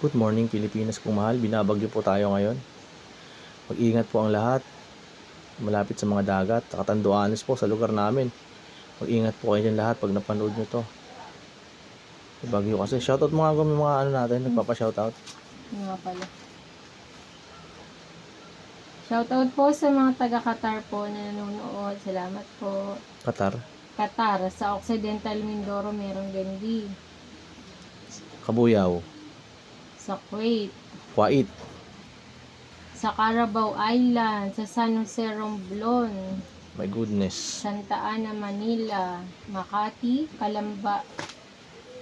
Good morning Pilipinas kung mahal, binabagyo po tayo ngayon. Mag-ingat po ang lahat, malapit sa mga dagat, Catanduanes po sa lugar namin. Mag-ingat po kayo dyan lahat pag napanood nyo to. Bagyo kasi, shoutout mga mga ano natin, nagpapa-shoutout. Nga pala. Shoutout po sa mga taga-Qatar po na nanonood. Salamat po. Qatar, Sa Occidental Mindoro merong Gandhi. Kabuyaw, Sa Kuwait. Kuwait, Sa Carabao Island. Sa San Jose Romblon. my goodness. Santa Ana, Manila. Makati, Calamba.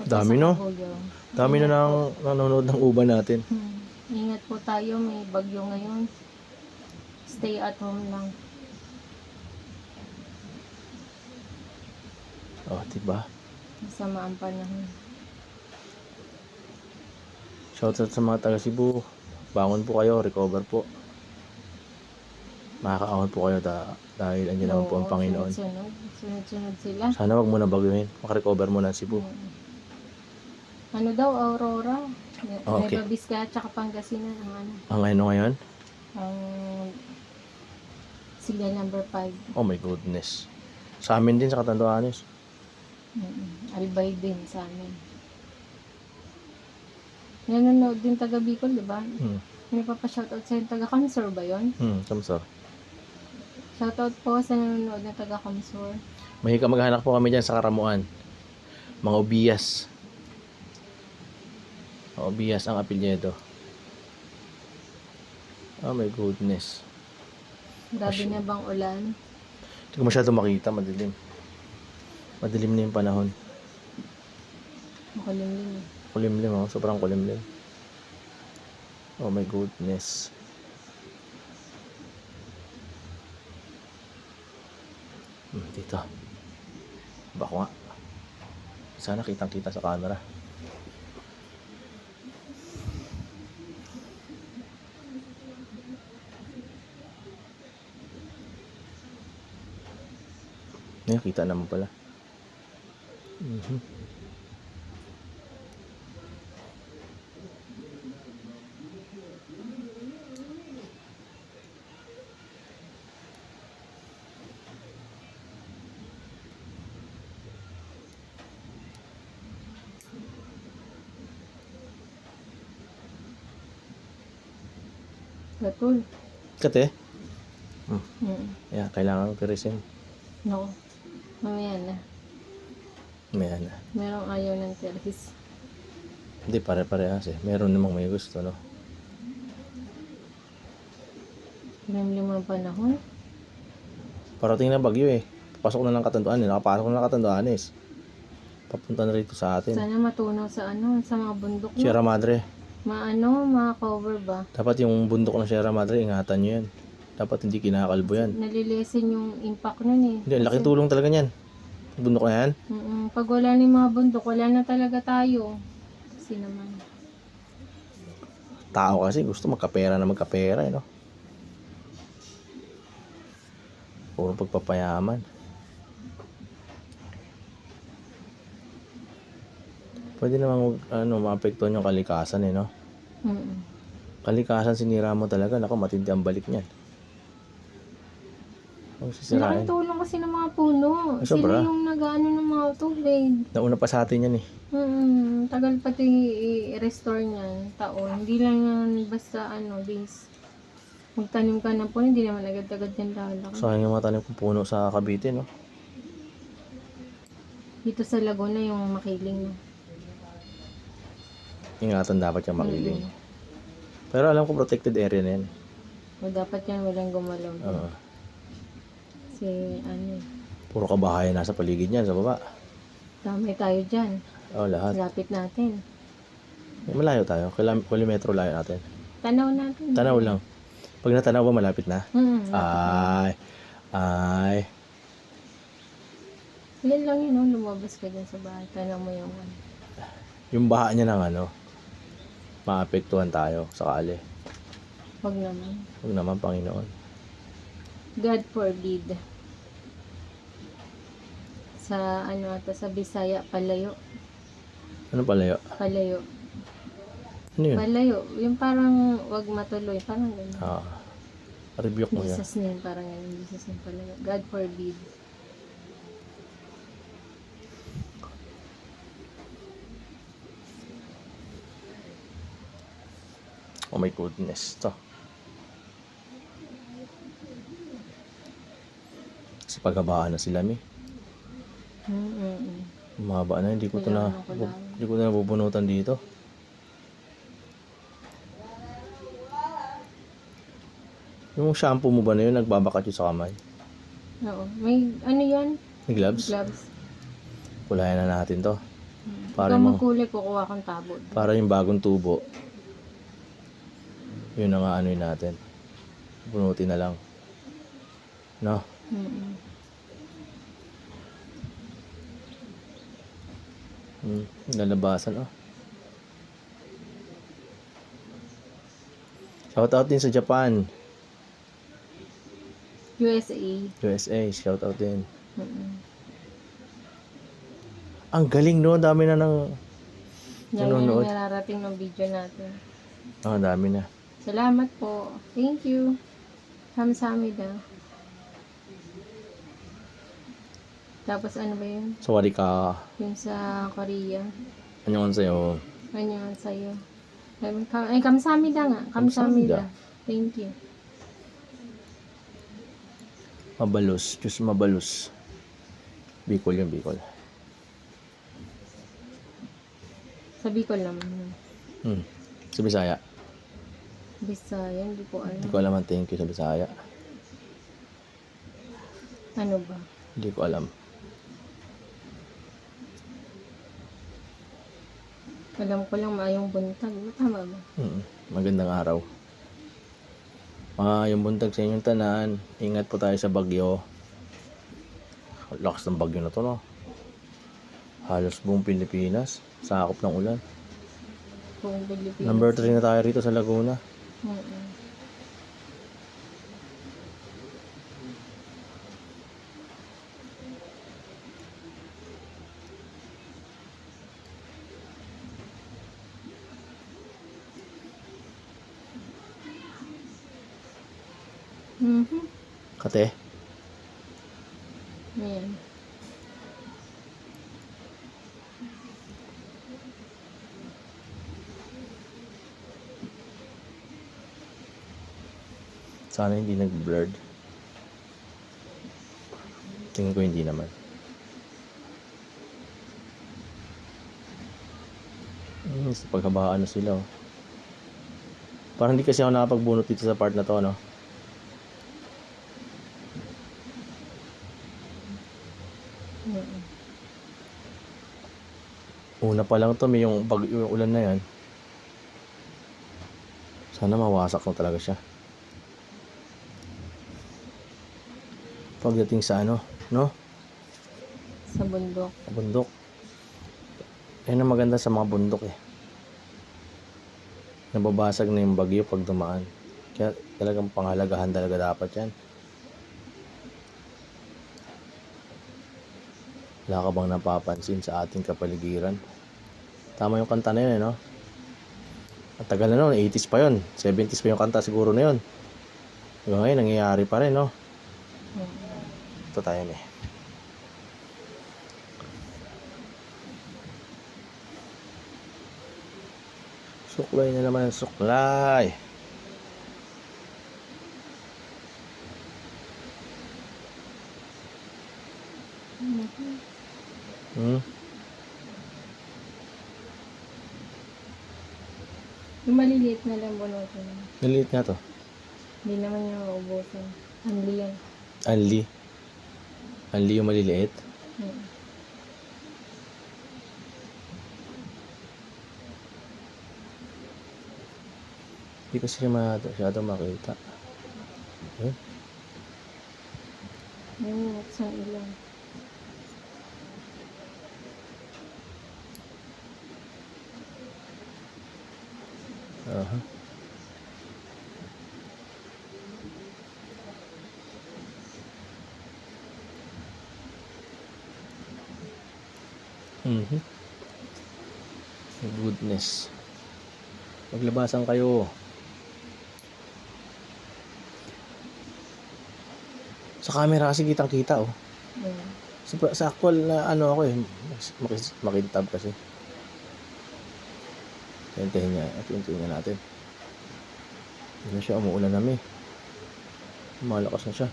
At Dami, sa no? Cabuyao. Dami na nang nanonood ng uban natin. Ingat po tayo, may bagyo ngayon. Stay at home lang. Oh, diba? Masama ang panahon. Shoutout sa mga taga Cebu. Bangon po kayo, recover po. Makakaahon po kayo dahil andyan naman po ang Panginoon. Sunod-sunod sila. Sana wag mo na baguhin. Makarecover mo na Cebu. Ano daw, Aurora? Okay. Nueva Vizcaya at Pangasinan ang ano. Ang ano ngayon? Ang sila number 5. Oh my goodness. Sa amin din sa Catanduanes. Albay din sa amin. Nanonood din taga Bicol, di ba? May papashoutout sa yung taga Kamsur ba yun? Kamsor. Shoutout po sa nanonood ng taga Kamsur. Mahika maghanap po kami dyan sa Karamuan. Mga Ubiyas. Ubiyas ang apelyido. Oh my goodness. Grabe na bang ulan? Hindi ko masyado makita, madilim. Madilim na yung panahon. Makulimlim eh. Kulimlim, oh. Sobrang kulimlim. Oh my goodness. Dito. Bako nga. Sana kitang-kita sa camera. Ayan, kita naman pala. Gatul. Kate? Ayan, kailangan tirisin. No. Mamaya na. Ayan na. Merong ayaw ng terhis. Hindi, pare-parehas eh. Meron namang may gusto, no? Limlim ang panahon. Parating na bagyo eh. Pasok na ng Catanduanes. Nakapasok na ng Catanduanes. Papunta na rito sa atin. Sana matunaw sa ano, sa mga bundok. Sierra Madre. Ma-cover ba? Dapat yung bundok ng Sierra Madre, ingatan nyo yan. Dapat hindi kinakalbo yan. Nalilesen yung impact nun eh. Hindi, laking tulong talaga yan. Bundok na yan. Pag wala na yung mga bundok, wala na talaga tayo. Kasi naman. Tao kasi gusto magkapera na magkapera, no? Puro pagpapayaman. Pwede namang maapektuhan yung kalikasan eh, no? Kalikasan sinira mo talaga, nako matindi ang balik niyan. Malaking tulong kasi ng mga puno. Sobra. Sila yung nag-ano ng mga tubig. Nauna pa sa atin yan eh. Tagal pati i-restore niyan, taon. Hindi lang yan basta days. Magtanim ka ng puno, hindi naman agad-agad yan lalaki. Sayang yung mga tanim kong puno sa Cavite, no? Dito sa Laguna yung makiling. Ingatan dapat yung makiling. Pero alam ko protected area na yan. O dapat yan walang gumalaw. Oo. Kasi Puro kabahayan nasa paligid niyan, sa baba. damay tayo dyan. Lahat. Lapit natin. Malayo tayo. Kilometro layo natin. Tanaw natin. Tanaw lang. Pag natanaw ba, malapit na? Ay. Yan lang yun, lumabas ka dyan sa bahay. Tanaw mo yung Yung baha niya ng maapektuhan tayo sakali. Wag naman. Huwag naman, Panginoon. God forbid. Sa sa Bisaya, palayo. Ano palayo? Palayo. Ano yun? Malayo. Yung parang wag matuloy. Parang ganun. Ah, rebuke mo yan. Jesus name. Parang ganun. Jesus name pala. God forbid. Oh my goodness. Ito. Kasi paghabaan na sila, mi. Mahaba na. Hindi ko Kailangan ko lang. hindi ko na nabubunutan dito. Yung shampoo mo ba na yun, nagbabakat yun sa kamay? Oo. May ano yan? May gloves? Gloves. Kulayan na natin to. Ikaw magkulay, kukuha kang tabo. Para yung bagong tubo. Yun na nga ano yun natin. Bunutin na lang. No? Lalabasan oh. Shout out din sa Japan. USA, shout out din. Ang galing no, dami na ng Yan nanonood. yung nararating ng video natin. Oh, dami na. Salamat po. Thank you. Kamsahamnida. Tapos ano ba yun? Sorry ka. Yung sa Korea. Ano sa'yo? Ano yun sa'yo? Ay, kamsahamnida nga. Kamsahamnida. Thank you. Mabalos. Diyos mabalos. Bicol yung Bicol. Sa Bicol naman. Sa Bisaya. Bisaya, hindi ko alam. Hindi ko alam ang thank you sa Bisaya. Ano ba? Hindi ko alam. Alam ko lang maayong buntag. Tama ba? Magandang araw. Yung buntag sa inyong tanan. Ingat po tayo sa bagyo. Lakas ng bagyo na to, no? Halos buong Pilipinas. Sakop ng ulan. Buong Pilipinas. Number 3 na tayo rito sa Laguna. Kate. Ayan. Sana hindi nag-blurred. Tingin ko hindi naman. Sa paghabaan na sila. Oh. Parang hindi kasi ako nakapagbunot dito sa part na to, no? Una pa lang to, may yung ulan na yan. Sana mawasak na talaga siya. Pagdating sa ano, no? Sa bundok. Sa bundok. Yan ang maganda sa mga bundok eh. Nababasag na yung bagyo pag dumaan. Kaya talagang panghalagahan talaga dapat yan. Wala ka bang napapansin sa ating kapaligiran? Tama yung kanta na yun, no? At tagal na nun, 80s pa yun. 70s pa yung kanta siguro na yun. Diba ngayon, nangyayari pa rin, no? Ito tayo, eh. Suklay na naman ang suklay. Yung maliliit na lang bunutin. Naliit nga to. Hindi naman yung maubusan. Anli yan. Anli. Anli yung maliliit. Hindi kasi siya masyadong makita. Ayun. Yung buksan ilang. Aha. Goodness. Maglabasan kayo. Sa camera kasi kitang-kita oh. Mm. Sa actual na ano ako eh. Makintab kasi. Hintayin niya. At hintayin na natin. Hindi na siya, umuulan na malakas na siya.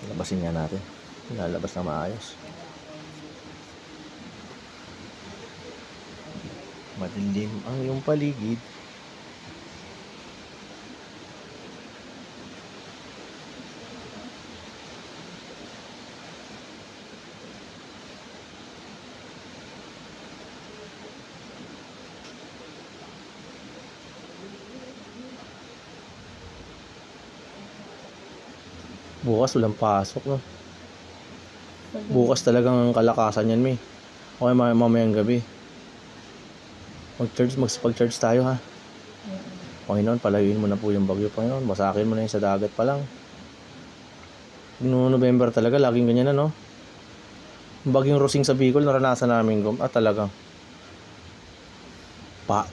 Labasin nga natin. Lalabas na maayos. Madilim ang iyong paligid. Bukas walang pasok, no? Bukas talagang kalakasan yan, Okay, mamayang gabi. Mag-charge tayo, ha? Panginoon, palayuin mo na po yung bagyo, Panginoon. Basakin mo na yung sa dagat pa lang. Noong November talaga, laging ganyan na, no? Bagyong Rosing sa Bicol, naranasan namin, talagang.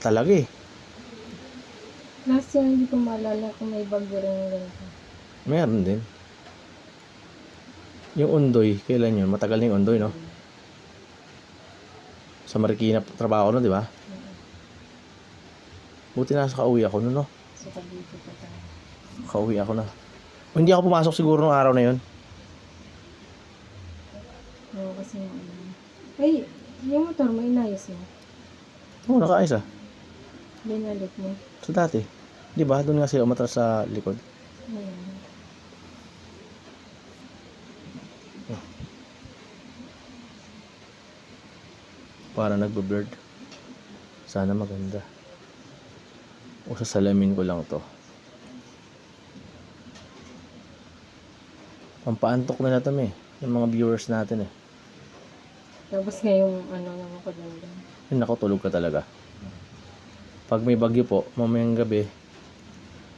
Talaga eh. Last year, hindi ko maalala kung may bagyo rin yung ganito. Meron din. Yung Ondoy, kailan yun? Matagal na yung Ondoy, no? Sa Marikina, trabaho ko no, di ba? Buti nasa kauwi ako no, no? So, dito pa tayo. Kauwi ako na. O, hindi ako pumasok siguro nung araw na yun. Oo, kasi ay, yung motor mo, inayos mo. Oo, nakaayos ah. Binalit mo. So dati, di ba? Doon nga sila umatras sa likod. Ayan. Para nagbo-blurred. Sana maganda. O sa salamin ko lang to. Pampaantok na natin ng mga viewers natin eh. Tapos ngayong naman ko doon. Yun ako, tulog ka talaga. Pag may bagyo po, mamayang gabi,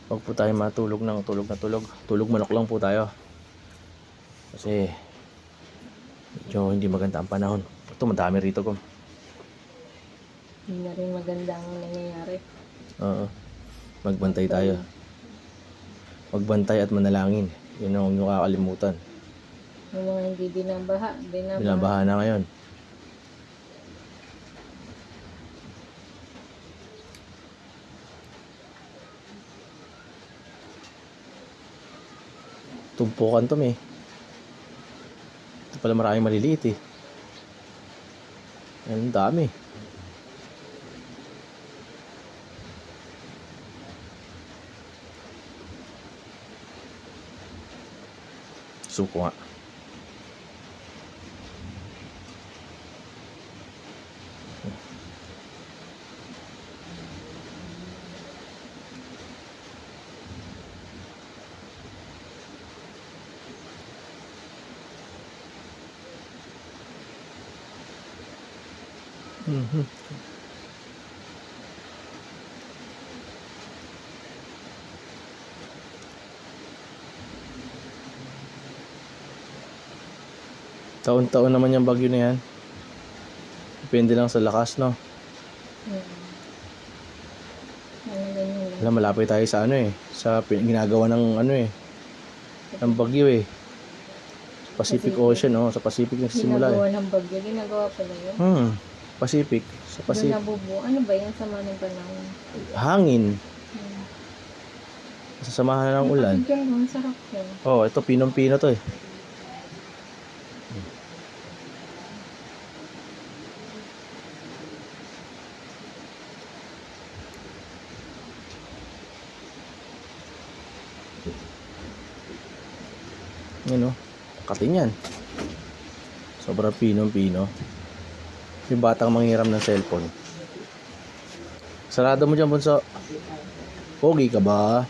huwag po tayo matulog ng tulog na tulog. Tulog manok lang po tayo. Kasi medyo hindi maganda ang panahon. Ito, madami rito ko. Hindi na rin maganda ang nangyayari. Oo. Magbantay tayo. Magbantay at manalangin. Yun ang huwag kakalimutan. Yung mga hindi binabaha. Binabaha na ngayon. Tumpukan to Ito pala maraming maliliit eh. Ang dami. Suko nga. Taon-taon naman yung bagyo na yan. Depende lang sa lakas, no? Alam, malapit tayo sa sa ginagawa ng ng bagyo eh. Pacific Ocean, sa Pacific nagsisimula Ginagawa ng bagyo. Ginagawa pala yun. Pacific. Sa Doon Pacific. nabubuo. Ano ba yan? Sama ng panahon. Hangin. Sasamahan na ng ulan. Ang sarap yan. Oh, ito pinong-pino to eh. Katin yan. Sobrang pinong-pino. Yung batang manghiram ng cellphone. Sarado mo dyan, bunso. Pogi ka ba?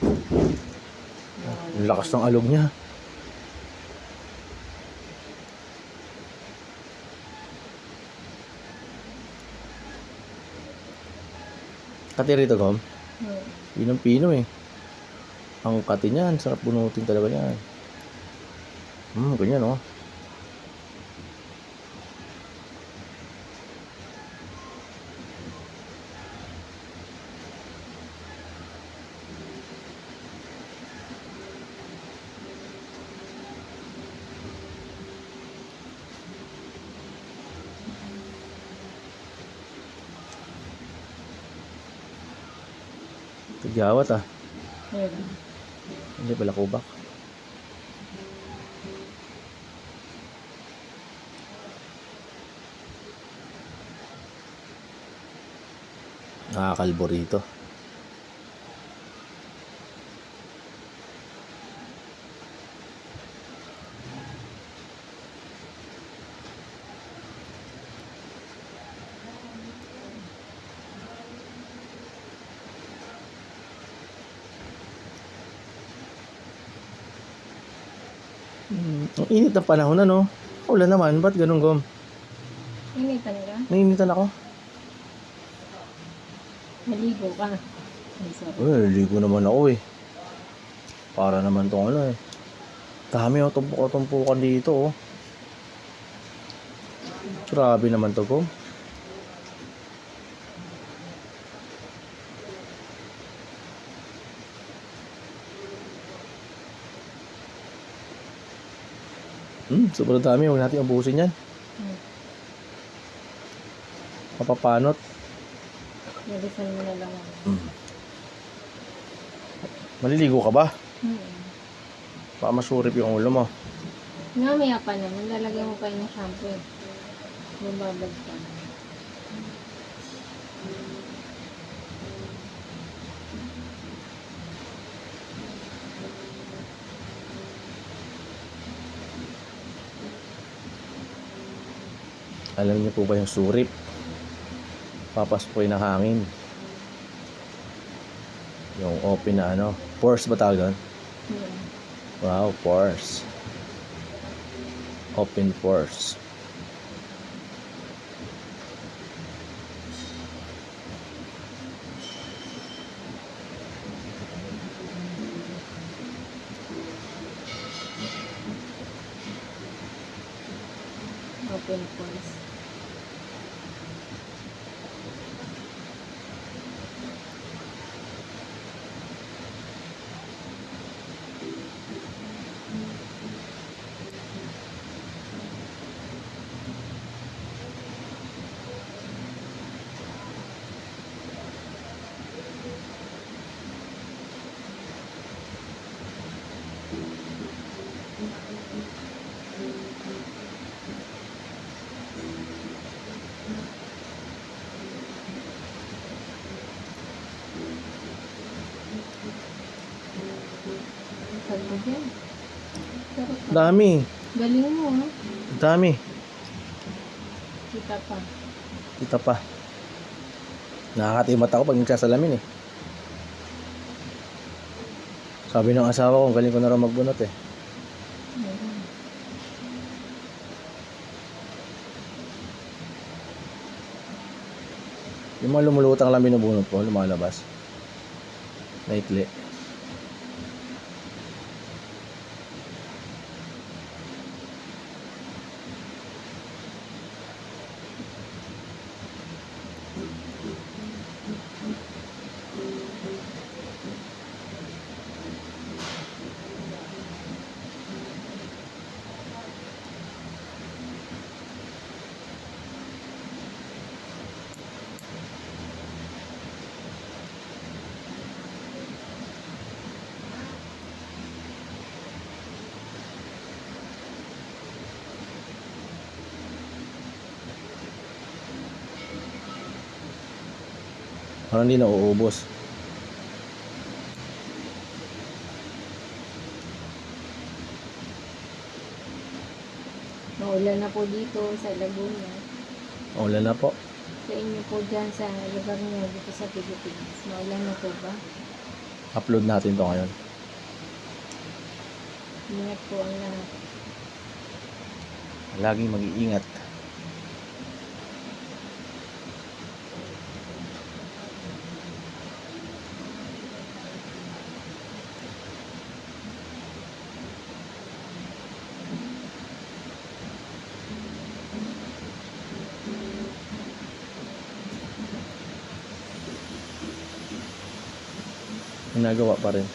Ang lakas ng alog niya. Kati rito, Gom. Pinong-pino eh. Ang kati niyan, sarap bunutin talaga yan. Ganyan oh. Tigyawat ah. Ayun. Hindi pala kubak. Nakakalbo rito. Ang init ng panahon ano. Ulan naman, ba't ganun gom? Initan ka? Nainitan ako. Maligo ka. Ay, sorry. Uy, ligo naman ako eh. Para naman tong ano eh. Dami oh, tumpok-tumpukan dito oh. Grabe naman to gom. Sobrang dami. Huwag natin ubusin yan. Papapanot. Nalisan mo na lang. Maliligo ka ba? Hmm. Baka masurip yung ulo mo. Mamaya pa naman, lalagyan mo pa yung shampoo. Mababad ka. Alam niyo po ba yung surip? Papaspoy ng hangin. Yung open na ano. Pores ba tawag doon? Hmm. Wow, pores. Open pores. Open pores. Sabi dyan. Sarap ka. Dami. Galing mo, ha? Dami. Kita pa. Kita pa. Nakakatimat ako pag nagsasalamin eh. Sabi ng asawa ko, galing ko na raw magbunot eh. Hmm. Yung mga lumulutang lang binubunot ko, lumalabas. Naikli. Parang hindi na uubos. Maulan na po dito sa Laguna. Ulan na po. Sa inyo po dyan sa lugar niyo dito sa Pilipinas. Maulan na po ba? Upload natin to ngayon. Ingat po ang lahat. Laging mag-iingat. Ginagawa pa rin.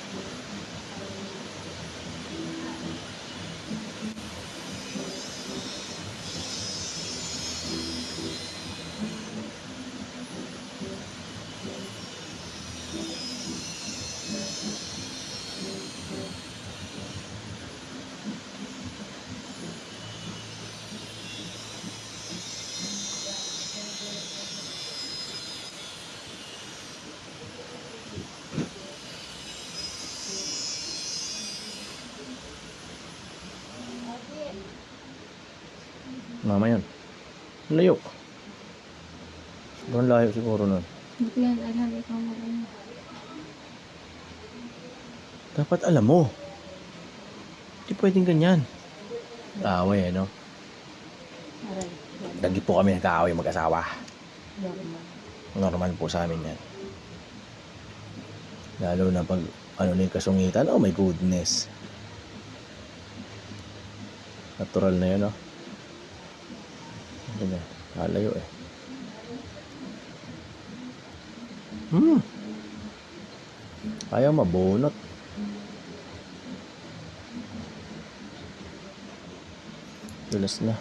Mama yan. Layo. Sobrang layo siguro nun. Buti yan, alam, ikaw mo ano. Dapat alam mo. Hindi pwedeng ganyan. Away, ano? Lagi po kami nag-aaway mag-asawa. Normal po sa amin yan. Lalo na pag ano na yung kasungitan. Oh my goodness. Natural na yun, oh. Ganyan. Lalayo eh. Ayaw mabunot. Dulas na.